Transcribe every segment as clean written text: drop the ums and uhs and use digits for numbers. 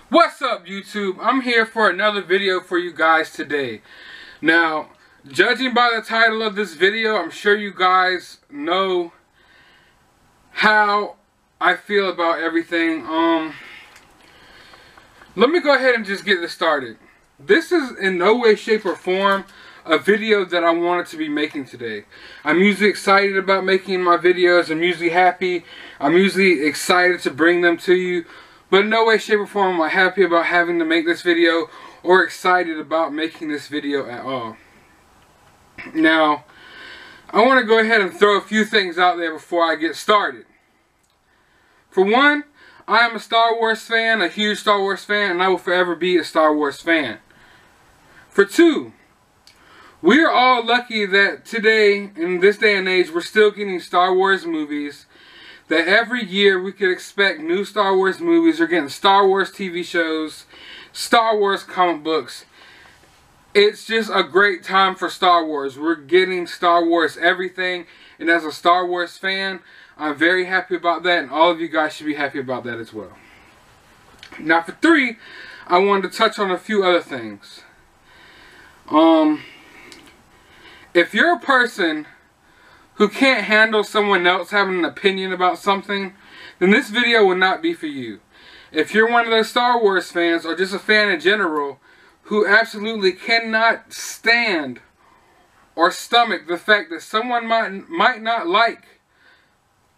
What's up, YouTube? I'm here for another video for you guys today. Now, judging by the title of this video, I'm sure you guys know how I feel about everything. Let me go ahead and just get this started. This is in no way, shape, or form a video that I wanted to be making today. I'm usually excited about making my videos. I'm usually happy. I'm usually excited to bring them to you. But in no way, shape, or form am I happy about having to make this video or excited about making this video at all. Now, I want to go ahead and throw a few things out there before I get started. For one, I am a Star Wars fan, a huge Star Wars fan, and I will forever be a Star Wars fan. For two, we are all lucky that today, in this day and age, we're still getting Star Wars movies. That every year we could expect new Star Wars movies. We're getting Star Wars TV shows, Star Wars comic books. It's just a great time for Star Wars. We're getting Star Wars everything. And as a Star Wars fan, I'm very happy about that. And all of you guys should be happy about that as well. Now for three, I wanted to touch on a few other things. If you're a person who can't handle someone else having an opinion about something, then this video will not be for you. If you're one of those Star Wars fans, or just a fan in general, who absolutely cannot stand or stomach the fact that someone might not like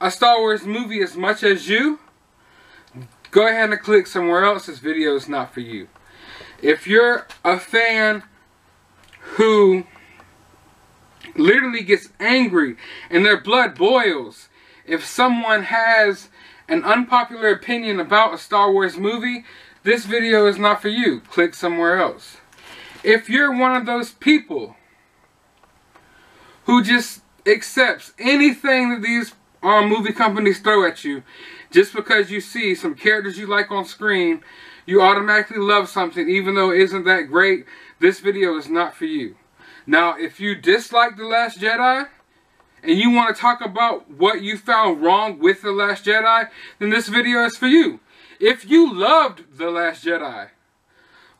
a Star Wars movie as much as you, go ahead and click somewhere else. This video is not for you. If you're a fan who literally gets angry and their blood boils if someone has an unpopular opinion about a Star Wars movie, this video is not for you. Click somewhere else. If you're one of those people who just accepts anything that these movie companies throw at you, just because you see some characters you like on screen, you automatically love something even though it isn't that great, this video is not for you. Now, if you dislike The Last Jedi, and you want to talk about what you found wrong with The Last Jedi, then this video is for you. If you loved The Last Jedi,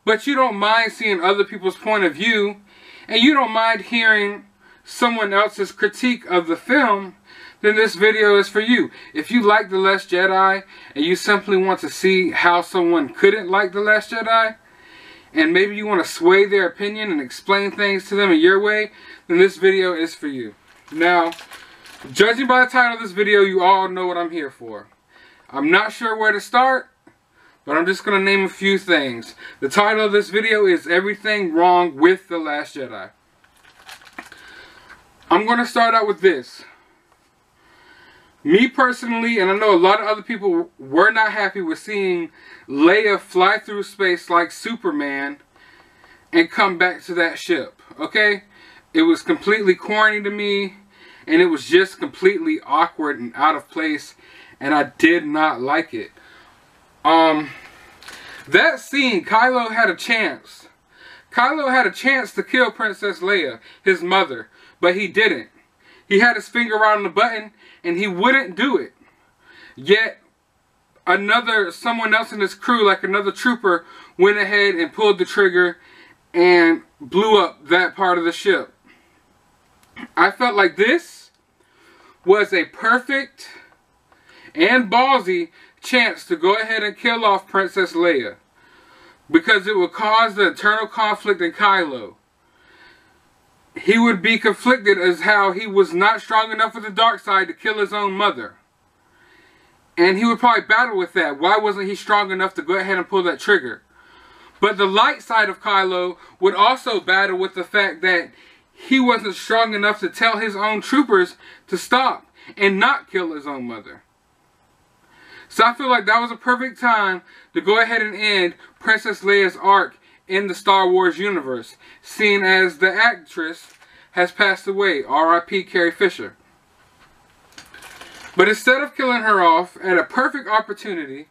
but you don't mind seeing other people's point of view, and you don't mind hearing someone else's critique of the film, then this video is for you. If you like The Last Jedi, and you simply want to see how someone couldn't like The Last Jedi, and maybe you want to sway their opinion and explain things to them in your way, then this video is for you. Now, judging by the title of this video, you all know what I'm here for. I'm not sure where to start, but I'm just going to name a few things. The title of this video is Everything Wrong with The Last Jedi. I'm going to start out with this. Me personally, and I know a lot of other people were not happy with seeing Leia fly through space like Superman and come back to that ship, okay? It was completely corny to me, and it was just completely awkward and out of place, and I did not like it. That scene, Kylo had a chance. Kylo had a chance to kill Princess Leia, his mother, but he didn't. He had his finger on the button, and he wouldn't do it. Yet, someone else in his crew, like another trooper, went ahead and pulled the trigger and blew up that part of the ship. I felt like this was a perfect and ballsy chance to go ahead and kill off Princess Leia, because it would cause the eternal conflict in Kylo. He would be conflicted as how he was not strong enough with the dark side to kill his own mother. And he would probably battle with that. Why wasn't he strong enough to go ahead and pull that trigger? But the light side of Kylo would also battle with the fact that he wasn't strong enough to tell his own troopers to stop and not kill his own mother. So I feel like that was a perfect time to go ahead and end Princess Leia's arc in the Star Wars universe, seeing as the actress has passed away, R.I.P. Carrie Fisher. But instead of killing her off at a perfect opportunity,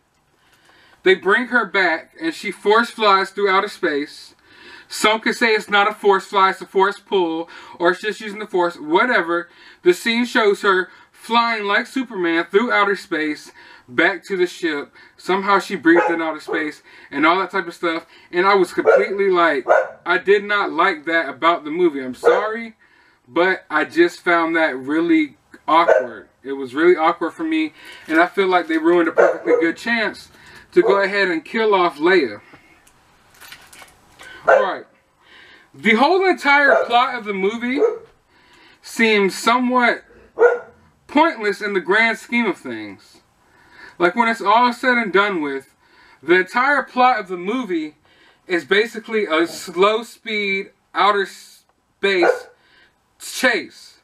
they bring her back and she force flies through outer space. Some could say it's not a force fly, it's a force pull, or it's just using the force, whatever. The scene shows her flying like Superman through outer space, back to the ship. Somehow she breathed in outer space and all that type of stuff. And I was completely like, I did not like that about the movie. I'm sorry, but I just found that really awkward. It was really awkward for me, and I feel like they ruined a perfectly good chance to go ahead and kill off Leia. Alright. The whole entire plot of the movie seems somewhat pointless in the grand scheme of things. Like, when it's all said and done with, the entire plot of the movie is basically a slow speed outer space chase.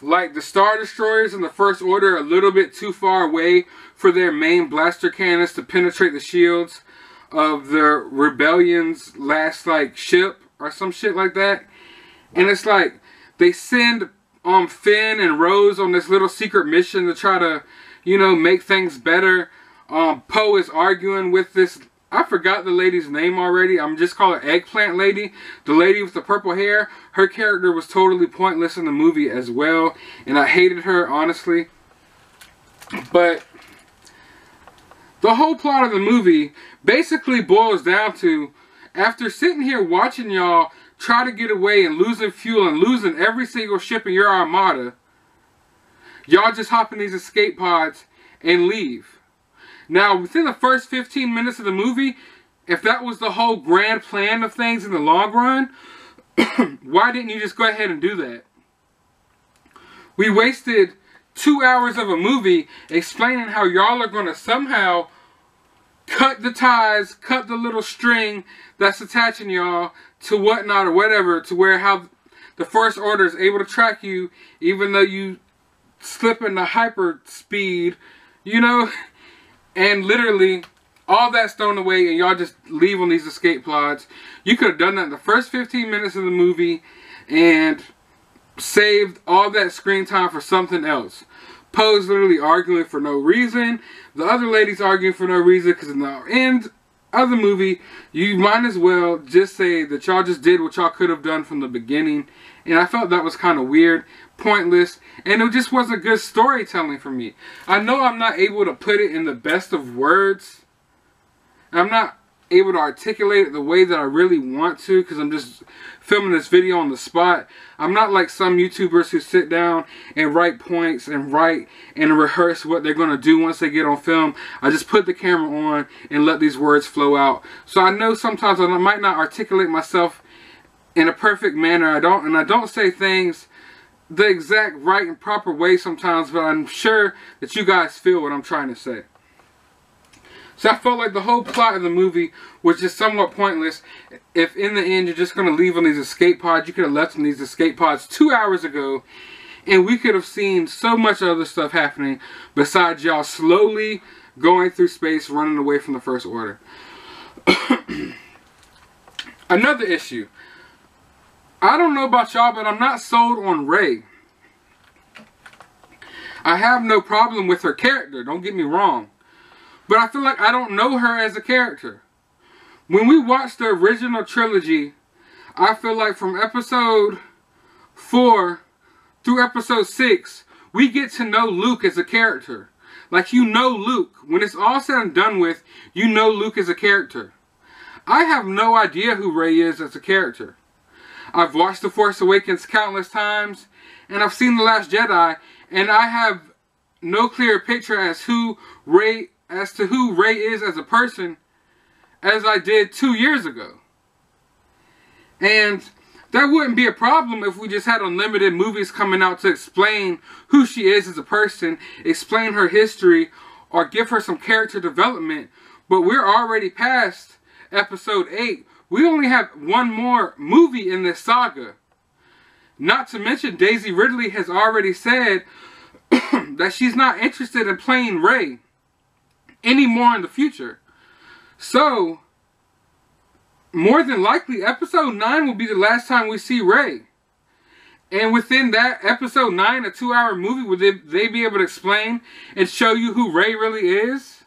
Like, the Star Destroyers in the First Order are a little bit too far away for their main blaster cannons to penetrate the shields of the Rebellion's last, like, ship or some shit like that. And it's like, they send Finn and Rose on this little secret mission to try to, you know, make things better. Poe is arguing with this, I forgot the lady's name already. I'm just calling her Eggplant Lady. The lady with the purple hair. Her character was totally pointless in the movie as well. And I hated her, honestly. But the whole plot of the movie basically boils down to, after sitting here watching y'all try to get away and losing fuel and losing every single ship in your armada, y'all just hop in these escape pods and leave. Now, within the first 15 minutes of the movie, if that was the whole grand plan of things in the long run, why didn't you just go ahead and do that? We wasted 2 hours of a movie explaining how y'all are going to somehow cut the ties, cut the little string that's attaching y'all to whatnot or whatever, to where how the First Order is able to track you even though you slip into hyper speed, you know? And literally, all that's thrown away and y'all just leave on these escape pods. You could have done that in the first 15 minutes of the movie and saved all that screen time for something else. Poe's literally arguing for no reason. The other lady's arguing for no reason, because in the end of the movie, you might as well just say that y'all just did what y'all could have done from the beginning. And I felt that was kind of weird, pointless, and it just wasn't good storytelling for me. I know I'm not able to put it in the best of words. I'm not able to articulate it the way that I really want to, because I'm just filming this video on the spot. I'm not like some YouTubers who sit down and write points and write and rehearse what they're going to do once they get on film. I just put the camera on and let these words flow out. So I know sometimes I might not articulate myself in a perfect manner. I don't say things the exact right and proper way sometimes, but I'm sure that you guys feel what I'm trying to say. So I felt like the whole plot of the movie was just somewhat pointless. If in the end you're just going to leave on these escape pods, you could have left on these escape pods 2 hours ago, and we could have seen so much other stuff happening besides y'all slowly going through space, running away from the First Order. Another issue. I don't know about y'all, but I'm not sold on Rey. I have no problem with her character, don't get me wrong. But I feel like I don't know her as a character. When we watched the original trilogy, I feel like from episode 4 through episode 6, we get to know Luke as a character. Like, you know Luke. When it's all said and done with, you know Luke as a character. I have no idea who Rey is as a character. I've watched The Force Awakens countless times, and I've seen The Last Jedi, and I have no clear picture as to who Rey is as a person as I did 2 years ago. And that wouldn't be a problem if we just had unlimited movies coming out to explain who she is as a person, explain her history, or give her some character development. But we're already past episode 8. We only have one more movie in this saga. Not to mention, Daisy Ridley has already said that she's not interested in playing Rey anymore in the future. So, more than likely, episode 9 will be the last time we see Rey. And within that episode 9, a 2-hour movie, would they be able to explain and show you who Rey really is?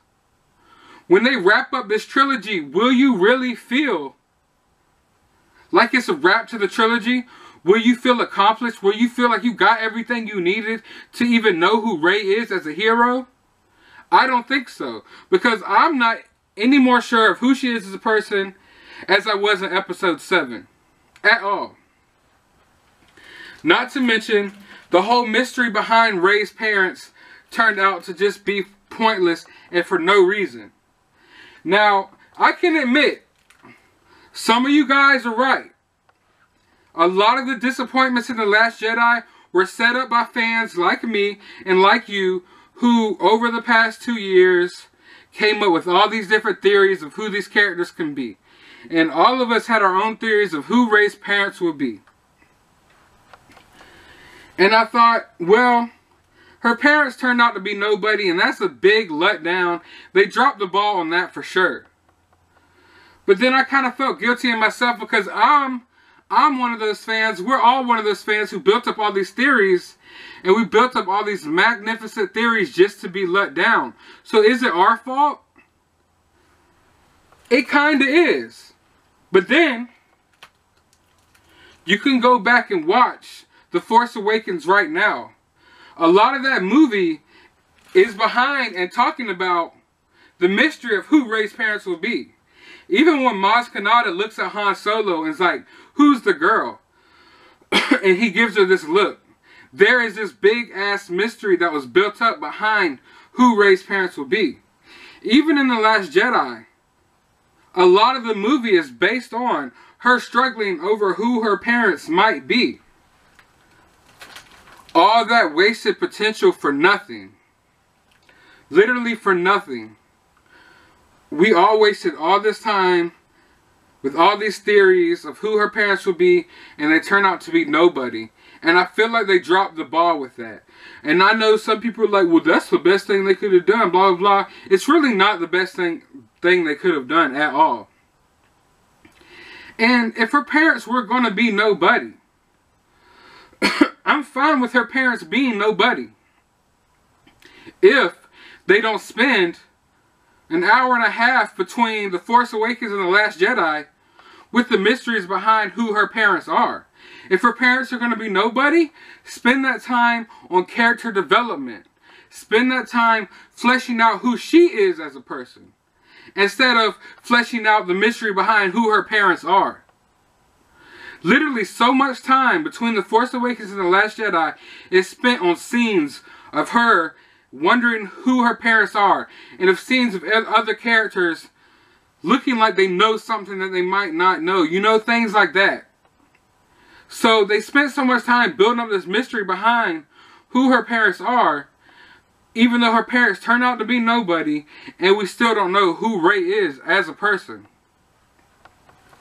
When they wrap up this trilogy, will you really feel like it's a wrap to the trilogy? Will you feel accomplished? Will you feel like you got everything you needed to even know who Rey is as a hero? I don't think so. Because I'm not any more sure of who she is as a person as I was in episode 7. At all. Not to mention, the whole mystery behind Rey's parents turned out to just be pointless and for no reason. Now, I can admit, some of you guys are right. A lot of the disappointments in The Last Jedi were set up by fans like me and like you who, over the past 2 years, came up with all these different theories of who these characters can be. And all of us had our own theories of who Rey's parents would be. And I thought, well, her parents turned out to be nobody, and that's a big letdown. They dropped the ball on that for sure. But then I kind of felt guilty in myself because I'm one of those fans. We're all one of those fans who built up all these theories, and we built up all these magnificent theories just to be let down. So is it our fault? It kind of is. But then, you can go back and watch The Force Awakens right now. A lot of that movie is behind and talking about the mystery of who Rey's parents will be. Even when Maz Kanata looks at Han Solo and is like, who's the girl? And he gives her this look. There is this big ass mystery that was built up behind who Rey's parents will be. Even in The Last Jedi, a lot of the movie is based on her struggling over who her parents might be. All that wasted potential for nothing. Literally for nothing. We all wasted all this time with all these theories of who her parents would be, and they turn out to be nobody. And I feel like they dropped the ball with that. And I know some people are like, well, that's the best thing they could have done, blah, blah, blah. It's really not the best thing they could have done at all. And if her parents were going to be nobody, I'm fine with her parents being nobody. If they don't spend an hour and a half between The Force Awakens and The Last Jedi with the mysteries behind who her parents are. If her parents are going to be nobody, spend that time on character development. Spend that time fleshing out who she is as a person, instead of fleshing out the mystery behind who her parents are. Literally so much time between The Force Awakens and The Last Jedi is spent on scenes of her wondering who her parents are, and of scenes of other characters looking like they know something that they might not know. You know, things like that. So they spent so much time building up this mystery behind who her parents are, even though her parents turn out to be nobody, and we still don't know who Rey is as a person.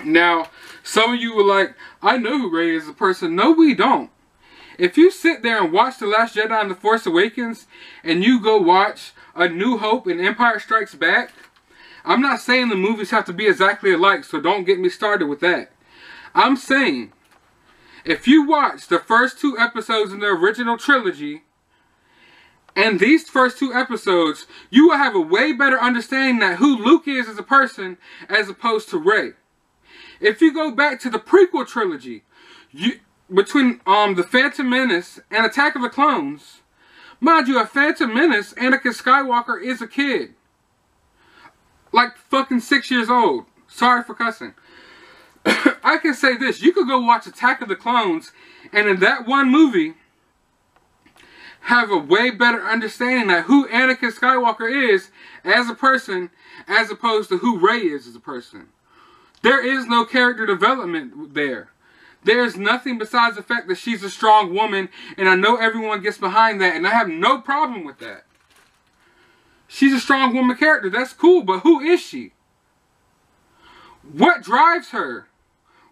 Now, some of you were like, I know who Rey is as a person. No, we don't. If you sit there and watch The Last Jedi and The Force Awakens, and you go watch A New Hope and Empire Strikes Back, I'm not saying the movies have to be exactly alike, so don't get me started with that. I'm saying, if you watch the first 2 episodes in the original trilogy, and these first 2 episodes, you will have a way better understanding of who Luke is as a person, as opposed to Rey. If you go back to the prequel trilogy, between The Phantom Menace and Attack of the Clones, mind you, a Phantom Menace, Anakin Skywalker is a kid. Like fucking 6 years old. Sorry for cussing. I can say this, you could go watch Attack of the Clones, and in that one movie, have a way better understanding of who Anakin Skywalker is as a person, as opposed to who Rey is as a person. There is no character development there. There's nothing besides the fact that she's a strong woman, and I know everyone gets behind that, and I have no problem with that. She's a strong woman character, that's cool, but who is she? What drives her?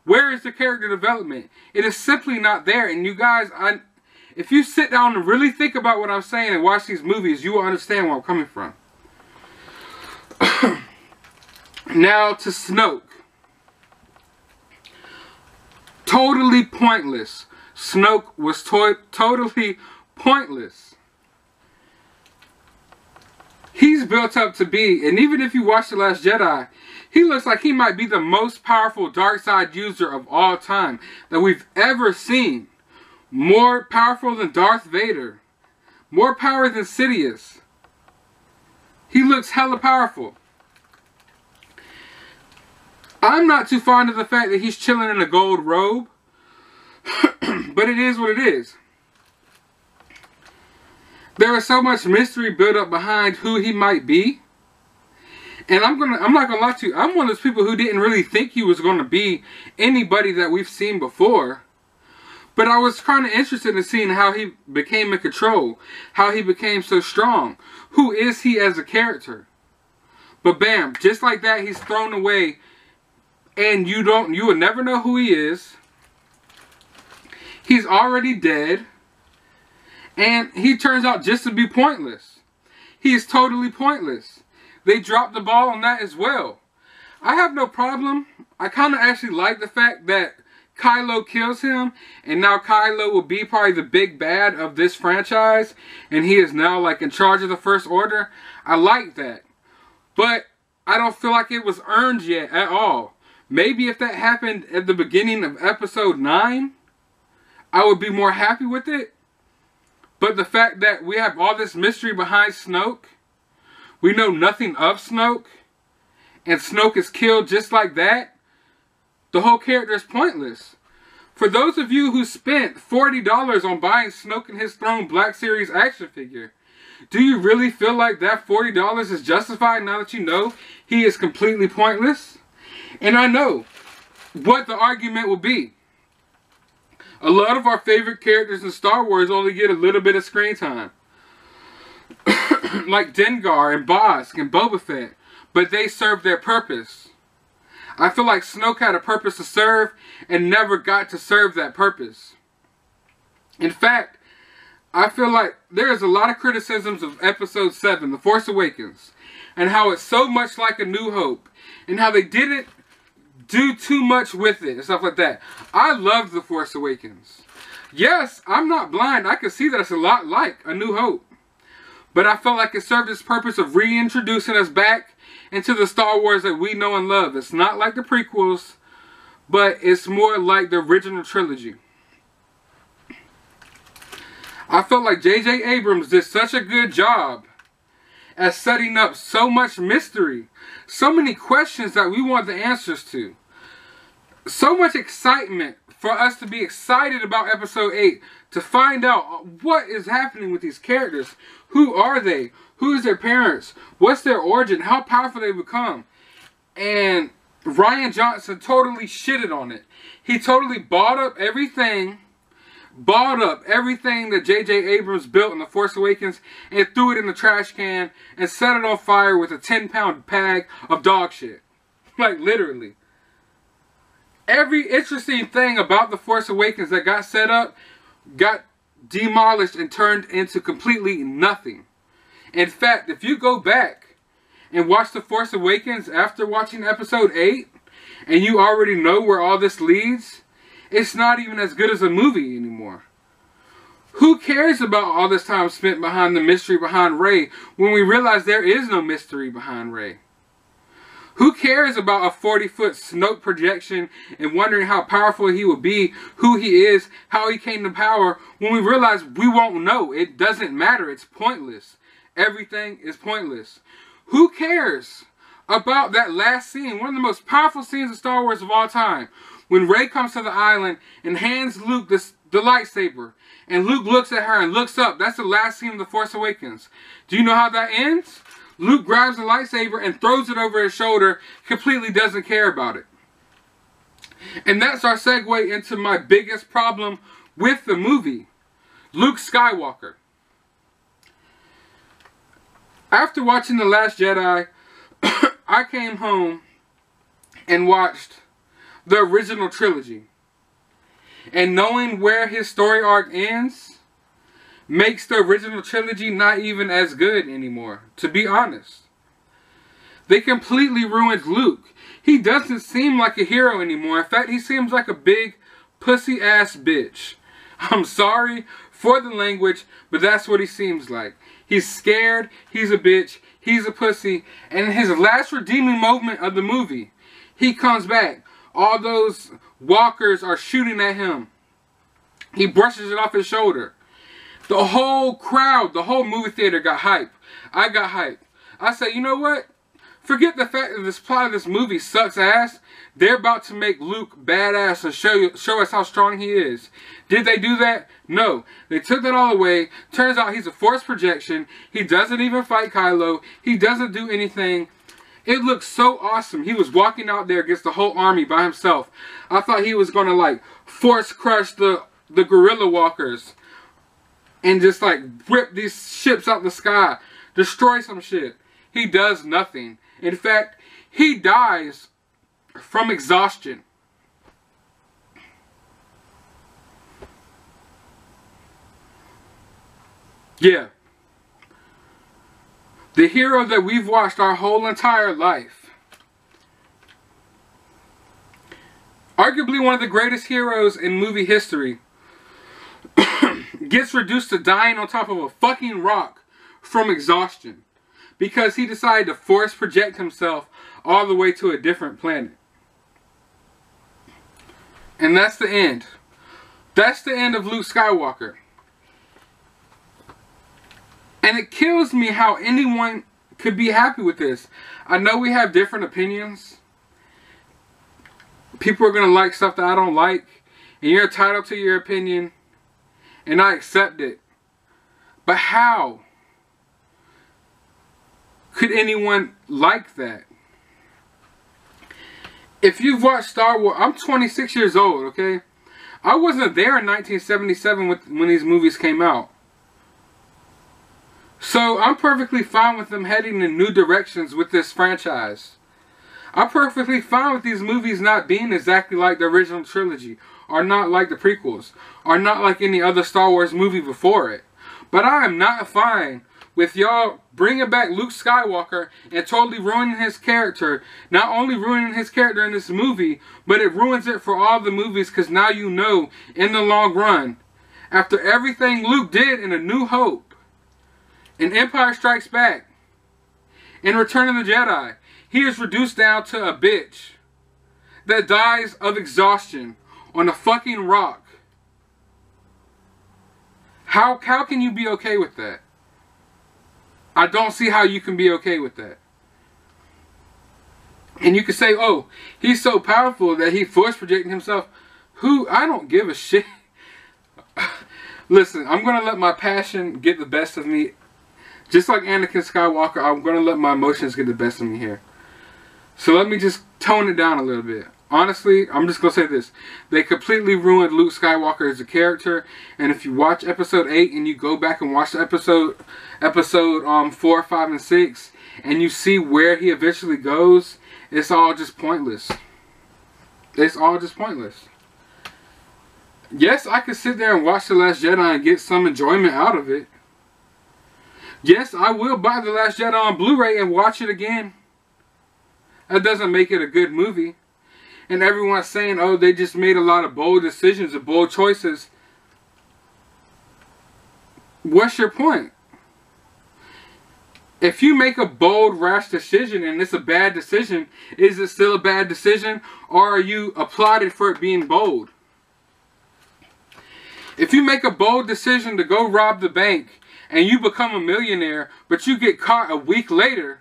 Where is the character development? It is simply not there, and you guys, if you sit down and really think about what I'm saying and watch these movies, you will understand where I'm coming from. Now to Snoke. Totally pointless. Snoke was totally pointless. He's built up to be, and even if you watch The Last Jedi, he looks like he might be the most powerful dark side user of all time that we've ever seen. More powerful than Darth Vader. More power than Sidious. He looks hella powerful. I'm not too fond of the fact that he's chilling in a gold robe. But it is what it is. There is so much mystery built up behind who he might be. And I'm not gonna lie to you, I'm one of those people who didn't really think he was gonna be anybody that we've seen before. But I was kind of interested in seeing how he became in control, how he became so strong. Who is he as a character? But bam, just like that, he's thrown away, and you will never know who he is. He's already dead, and he turns out just to be pointless. He is totally pointless. They dropped the ball on that as well. I have no problem. I kind of actually like the fact that Kylo kills him, and now Kylo will be probably the big bad of this franchise, and he is now like in charge of the First Order. I like that. But I don't feel like it was earned yet at all. Maybe if that happened at the beginning of episode 9, I would be more happy with it. But the fact that we have all this mystery behind Snoke, we know nothing of Snoke, and Snoke is killed just like that, the whole character is pointless. For those of you who spent $40 on buying Snoke and his Throne Black Series action figure, do you really feel like that $40 is justified now that you know he is completely pointless? And I know what the argument will be. A lot of our favorite characters in Star Wars only get a little bit of screen time. Like Dengar and Bossk and Boba Fett. But they serve their purpose. I feel like Snoke had a purpose to serve and never got to serve that purpose. In fact, I feel like there is a lot of criticisms of Episode 7, The Force Awakens, and how it's so much like A New Hope, and how they didn't do too much with it and stuff like that. I loved The Force Awakens. Yes, I'm not blind. I can see that it's a lot like A New Hope. But I felt like it served its purpose of reintroducing us back into the Star Wars that we know and love. It's not like the prequels, but it's more like the original trilogy. I felt like J.J. Abrams did such a good job at setting up so much mystery, so many questions that we want the answers to, so much excitement for us to be excited about Episode 8, to find out what is happening with these characters. Who are they? Who is their parents? What's their origin? How powerful they become? And Rian Johnson totally shitted on it. He totally bought up everything that J.J. Abrams built in The Force Awakens and threw it in the trash can and set it on fire with a 10-pound bag of dog shit. Like, literally. Every interesting thing about The Force Awakens that got set up got demolished and turned into completely nothing. In fact, if you go back and watch The Force Awakens after watching Episode 8, and you already know where all this leads, it's not even as good as a movie anymore. Who cares about all this time spent behind the mystery behind Rey when we realize there is no mystery behind Rey? Who cares about a 40-foot Snoke projection and wondering how powerful he will be, who he is, how he came to power, when we realize we won't know? It doesn't matter. It's pointless. Everything is pointless. Who cares about that last scene, one of the most powerful scenes of Star Wars of all time, when Rey comes to the island and hands Luke the lightsaber, and Luke looks at her and looks up? That's the last scene of The Force Awakens. Do you know how that ends? Luke grabs the lightsaber and throws it over his shoulder, completely doesn't care about it. And that's our segue into my biggest problem with the movie, Luke Skywalker. After watching The Last Jedi, I came home and watched the original trilogy. And knowing where his story arc ends makes the original trilogy not even as good anymore, to be honest. They completely ruined Luke. He doesn't seem like a hero anymore. In fact, he seems like a big pussy-ass bitch. I'm sorry for the language, but that's what he seems like. He's scared, he's a bitch, he's a pussy, and in his last redeeming moment of the movie, he comes back. All those walkers are shooting at him. He brushes it off his shoulder. The whole crowd, the whole movie theater got hype. I got hype. I said, you know what? Forget the fact that this plot of this movie sucks ass. They're about to make Luke badass and show us how strong he is. Did they do that? No. They took that all away. Turns out he's a force projection. He doesn't even fight Kylo. He doesn't do anything. It looked so awesome. He was walking out there against the whole army by himself. I thought he was going to like force crush the guerrilla walkers. And just like rip these ships out the sky. Destroy some shit. He does nothing. In fact, he dies from exhaustion. Yeah. The hero that we've watched our whole entire life. Arguably one of the greatest heroes in movie history. Gets reduced to dying on top of a fucking rock from exhaustion. Because he decided to force project himself all the way to a different planet. And that's the end. That's the end of Luke Skywalker. And it kills me how anyone could be happy with this. I know we have different opinions. People are going to like stuff that I don't like. And you're entitled to your opinion. And I accept it. But how could anyone like that? If you've watched Star Wars, I'm 26 years old, okay? I wasn't there in 1977 when these movies came out. So I'm perfectly fine with them heading in new directions with this franchise. I'm perfectly fine with these movies not being exactly like the original trilogy, or not like the prequels, or not like any other Star Wars movie before it. But I am not fine with y'all bringing back Luke Skywalker and totally ruining his character. Not only ruining his character in this movie, but it ruins it for all the movies, because now you know, in the long run, after everything Luke did in A New Hope, in Empire Strikes Back, in Return of the Jedi, he is reduced down to a bitch that dies of exhaustion on a fucking rock. How can you be okay with that? I don't see how you can be okay with that. And you can say, oh, he's so powerful that he force projecting himself. I don't give a shit. Listen, I'm going to let my passion get the best of me. Just like Anakin Skywalker, I'm going to let my emotions get the best of me here. So let me just tone it down a little bit. Honestly, I'm just going to say this. They completely ruined Luke Skywalker as a character. And if you watch episode 8 and you go back and watch the episode 4, 5, and 6, and you see where he eventually goes, it's all just pointless. It's all just pointless. Yes, I could sit there and watch The Last Jedi and get some enjoyment out of it. Yes, I will buy The Last Jedi on Blu-ray and watch it again. That doesn't make it a good movie. And everyone's saying, oh, they just made a lot of bold decisions and bold choices. What's your point? If you make a bold, rash decision and it's a bad decision, is it still a bad decision? Or are you applauded for it being bold? If you make a bold decision to go rob the bank and you become a millionaire, but you get caught a week later,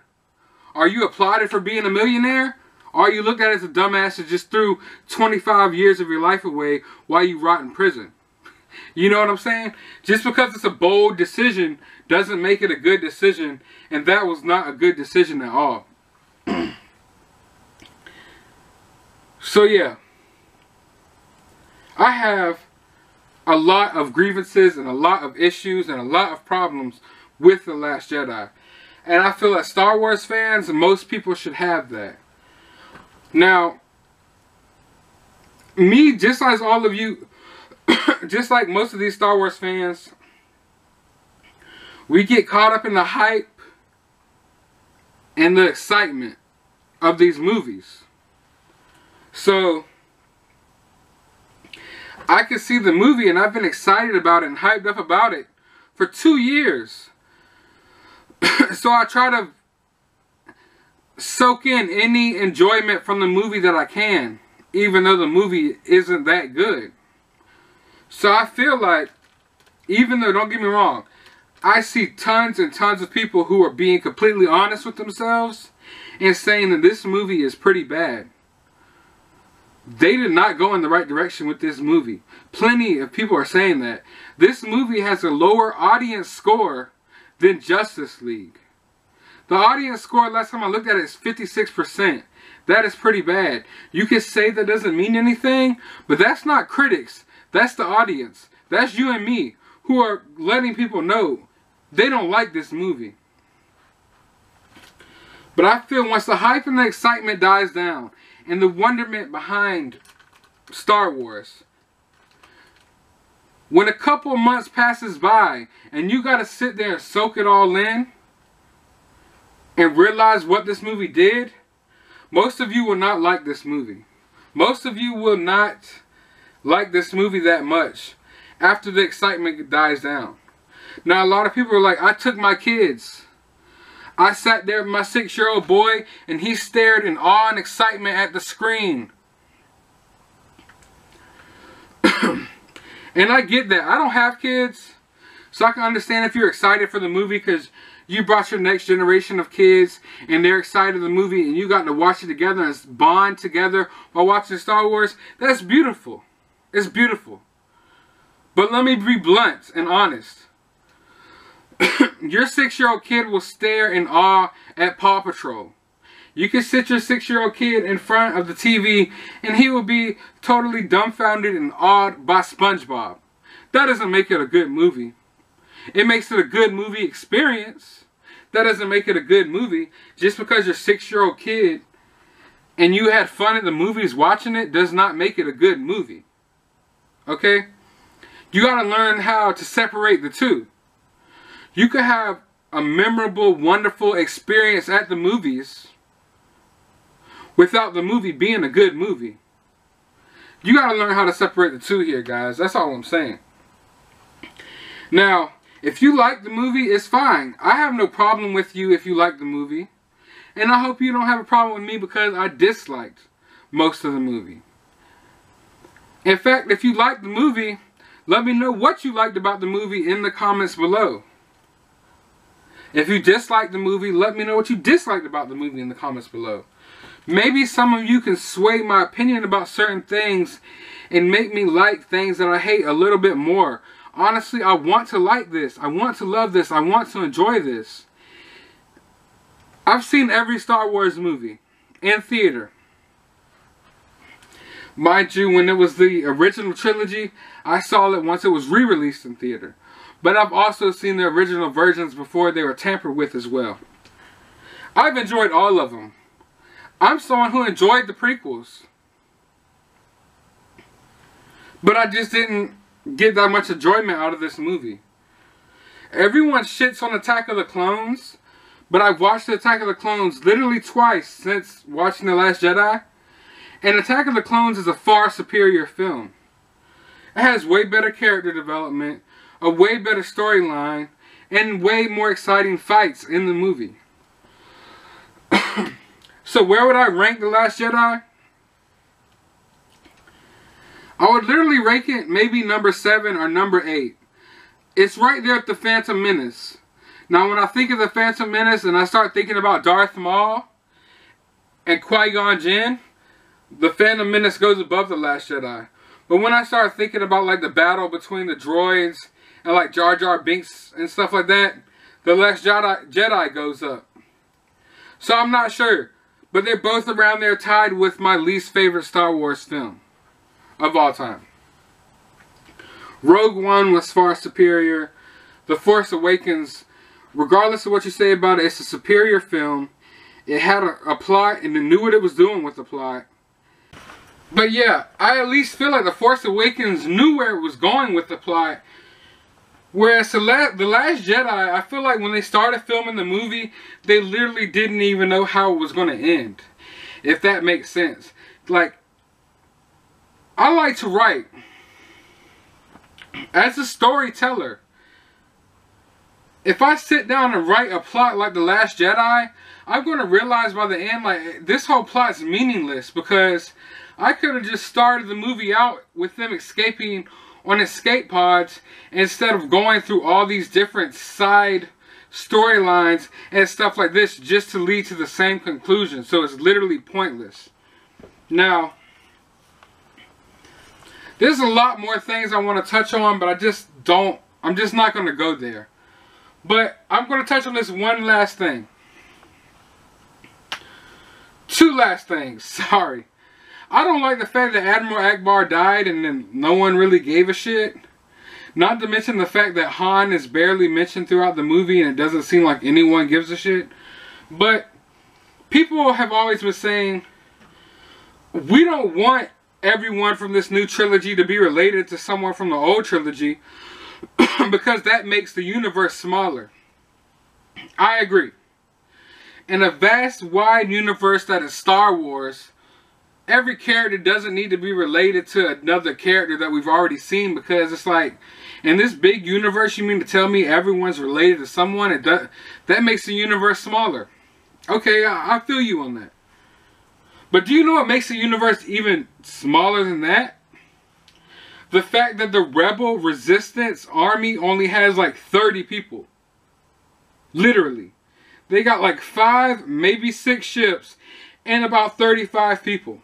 are you applauded for being a millionaire? Or are you looked at as a dumbass that just threw 25 years of your life away while you rot in prison? You know what I'm saying? Just because it's a bold decision doesn't make it a good decision. And that was not a good decision at all. So yeah. I have a lot of grievances and a lot of issues and a lot of problems with The Last Jedi. And I feel like Star Wars fans, most people should have that. Now, me, just as all of you, just like most of these Star Wars fans, we get caught up in the hype and the excitement of these movies. So, I could see the movie and I've been excited about it and hyped up about it for 2 years. So I try to soak in any enjoyment from the movie that I can, even though the movie isn't that good. So I feel like, even though, don't get me wrong, I see tons and tons of people who are being completely honest with themselves and saying that this movie is pretty bad. They did not go in the right direction with this movie. Plenty of people are saying that. This movie has a lower audience score than Justice League. The audience score, last time I looked at it, is 56%. That is pretty bad. You can say that doesn't mean anything, but that's not critics. That's the audience. That's you and me, who are letting people know they don't like this movie. But I feel once the hype and the excitement dies down, and the wonderment behind Star Wars, when a couple months passes by and you gotta sit there and soak it all in and realize what this movie did, most of you will not like this movie. Most of you will not like this movie that much after the excitement dies down. Now, a lot of people are like, I took my kids. I sat there with my 6-year-old boy, and he stared in awe and excitement at the screen. And I get that. I don't have kids, so I can understand if you're excited for the movie because you brought your next generation of kids, and they're excited for the movie, and you got to watch it together and bond together while watching Star Wars. That's beautiful. It's beautiful. But let me be blunt and honest. Your 6-year-old kid will stare in awe at Paw Patrol. You can sit your 6-year-old kid in front of the TV and he will be totally dumbfounded and awed by SpongeBob. That doesn't make it a good movie. It makes it a good movie experience. That doesn't make it a good movie. Just because your 6-year-old kid and you had fun at the movies watching it does not make it a good movie. Okay? You got to learn how to separate the two. You could have a memorable, wonderful experience at the movies without the movie being a good movie. You got to learn how to separate the two here, guys. That's all I'm saying. Now, if you like the movie, it's fine. I have no problem with you if you like the movie. And I hope you don't have a problem with me because I disliked most of the movie. In fact, if you like the movie, let me know what you liked about the movie in the comments below. If you disliked the movie, let me know what you disliked about the movie in the comments below. Maybe some of you can sway my opinion about certain things and make me like things that I hate a little bit more. Honestly, I want to like this. I want to love this. I want to enjoy this. I've seen every Star Wars movie in theater. Mind you, when it was the original trilogy, I saw it once it was re-released in theater. But I've also seen the original versions before they were tampered with as well. I've enjoyed all of them. I'm someone who enjoyed the prequels. But I just didn't get that much enjoyment out of this movie. Everyone shits on Attack of the Clones, but I've watched Attack of the Clones literally twice since watching The Last Jedi. And Attack of the Clones is a far superior film. It has way better character development, a way better storyline, and way more exciting fights in the movie. So where would I rank The Last Jedi? I would literally rank it maybe number 7 or number 8. It's right there at The Phantom Menace. Now when I think of The Phantom Menace and I start thinking about Darth Maul and Qui-Gon Jinn, The Phantom Menace goes above The Last Jedi. But when I start thinking about like the battle between the droids and like Jar Jar Binks and stuff like that, The Last Jedi goes up. So I'm not sure. But they're both around there tied with my least favorite Star Wars film of all time. Rogue One was far superior. The Force Awakens, regardless of what you say about it, it's a superior film. It had a plot and it knew what it was doing with the plot. But yeah, I at least feel like The Force Awakens knew where it was going with the plot. Whereas The Last Jedi, I feel like when they started filming the movie, they literally didn't even know how it was going to end. If that makes sense. Like, I like to write. As a storyteller, if I sit down and write a plot like The Last Jedi, I'm going to realize by the end, like, this whole plot's meaningless because I could have just started the movie out with them escaping on escape pods instead of going through all these different side storylines and stuff like this just to lead to the same conclusion. So it's literally pointless. Now, there's a lot more things I want to touch on, but I'm just not going to go there. But I'm going to touch on this one last thing. Two last things, sorry. I don't like the fact that Admiral Akbar died and then no one really gave a shit. Not to mention the fact that Han is barely mentioned throughout the movie and it doesn't seem like anyone gives a shit. But people have always been saying, we don't want everyone from this new trilogy to be related to someone from the old trilogy because that makes the universe smaller. I agree. In a vast, wide universe that is Star Wars, every character doesn't need to be related to another character that we've already seen, because it's like, in this big universe, you mean to tell me everyone's related to someone? That makes the universe smaller. Okay, I feel you on that. But do you know what makes the universe even smaller than that? The fact that the Rebel Resistance Army only has like 30 people. Literally. They got like 5, maybe 6 ships and about 35 people.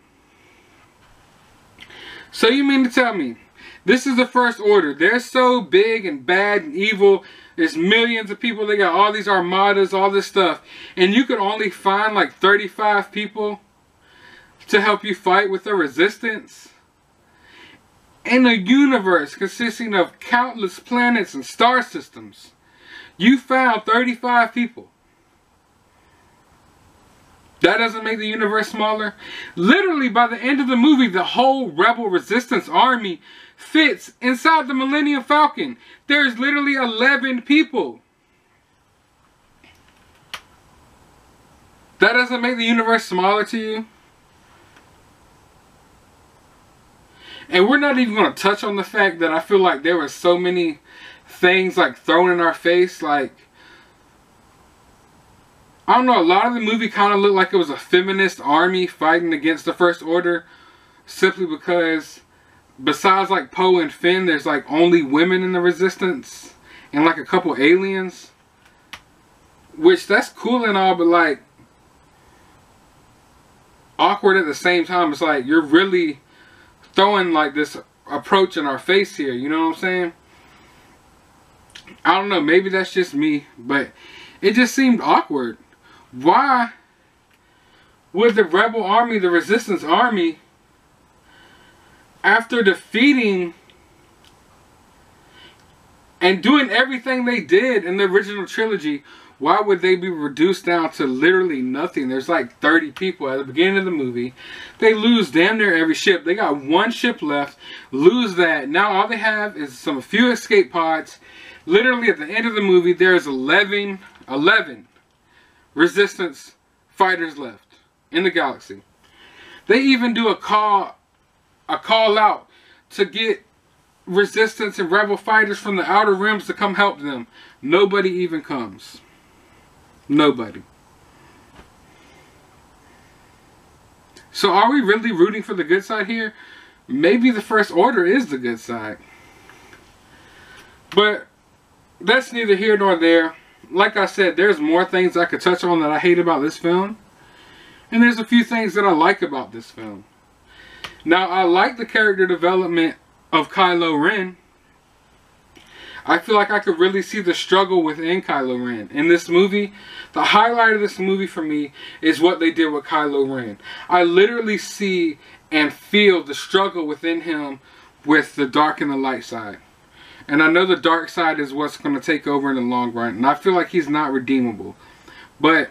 So you mean to tell me, this is the First Order. They're so big and bad and evil. There's millions of people. They got all these armadas, all this stuff. And you could only find like 35 people to help you fight with the resistance? In a universe consisting of countless planets and star systems, you found 35 people. That doesn't make the universe smaller? Literally, by the end of the movie, the whole Rebel Resistance Army fits inside the Millennium Falcon. There's literally 11 people. That doesn't make the universe smaller to you? And we're not even going to touch on the fact that I feel like there were so many things like thrown in our face. Like, I don't know, a lot of the movie kind of looked like it was a feminist army fighting against the First Order. Simply because, besides like Poe and Finn, there's like only women in the Resistance. And like a couple aliens. Which, that's cool and all, but like, awkward at the same time. It's like, you're really throwing like this approach in our face here, you know what I'm saying? I don't know, maybe that's just me, but it just seemed awkward. Why would the Rebel Army, the Resistance Army, after defeating and doing everything they did in the original trilogy, why would they be reduced down to literally nothing? There's like 30 people at the beginning of the movie. They lose damn near every ship. They got 1 ship left. Lose that. Now all they have is a few escape pods. Literally at the end of the movie, there's 11 Resistance fighters left in the galaxy. They even do a call out to get Resistance and Rebel fighters from the Outer Rims to come help them. Nobody even comes. Nobody. So are we really rooting for the good side here? Maybe the First Order is the good side. But that's neither here nor there. Like I said, there's more things I could touch on that I hate about this film. And there's a few things that I like about this film. Now, I like the character development of Kylo Ren. I feel like I could really see the struggle within Kylo Ren. In this movie, the highlight of this movie for me is what they did with Kylo Ren. I literally see and feel the struggle within him with the dark and the light side. And I know the dark side is what's going to take over in the long run. And I feel like he's not redeemable. But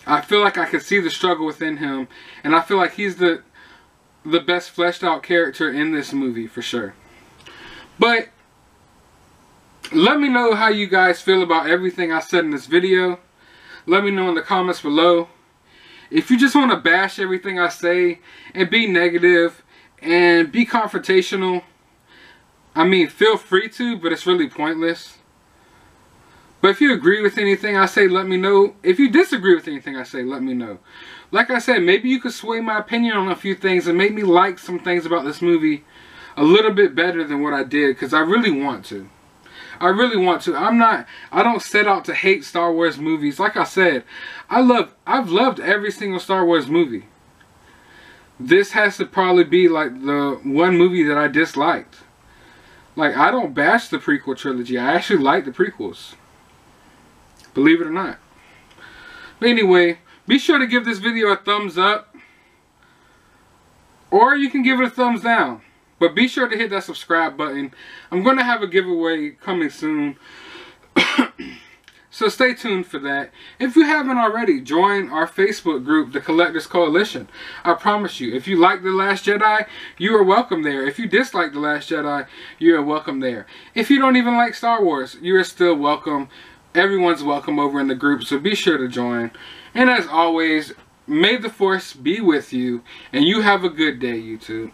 I feel like I can see the struggle within him. And I feel like he's the best fleshed out character in this movie for sure. But let me know how you guys feel about everything I said in this video. Let me know in the comments below. If you just want to bash everything I say and be negative and be confrontational, I mean, feel free to, but it's really pointless. But if you agree with anything I say, let me know. If you disagree with anything I say, let me know. Like I said, maybe you could sway my opinion on a few things and make me like some things about this movie a little bit better than what I did, because I really want to. I really want to. I don't set out to hate Star Wars movies. Like I said, I've loved every single Star Wars movie. This has to probably be like the one movie that I disliked. Like, I don't bash the prequel trilogy. I actually like the prequels. Believe it or not. But anyway, be sure to give this video a thumbs up. Or you can give it a thumbs down. But be sure to hit that subscribe button. I'm going to have a giveaway coming soon. So stay tuned for that. If you haven't already, join our Facebook group, The Collectors Coalition. I promise you, if you like The Last Jedi, you are welcome there. If you dislike The Last Jedi, you are welcome there. If you don't even like Star Wars, you are still welcome. Everyone's welcome over in the group, so be sure to join. And as always, may the Force be with you, and you have a good day, YouTube.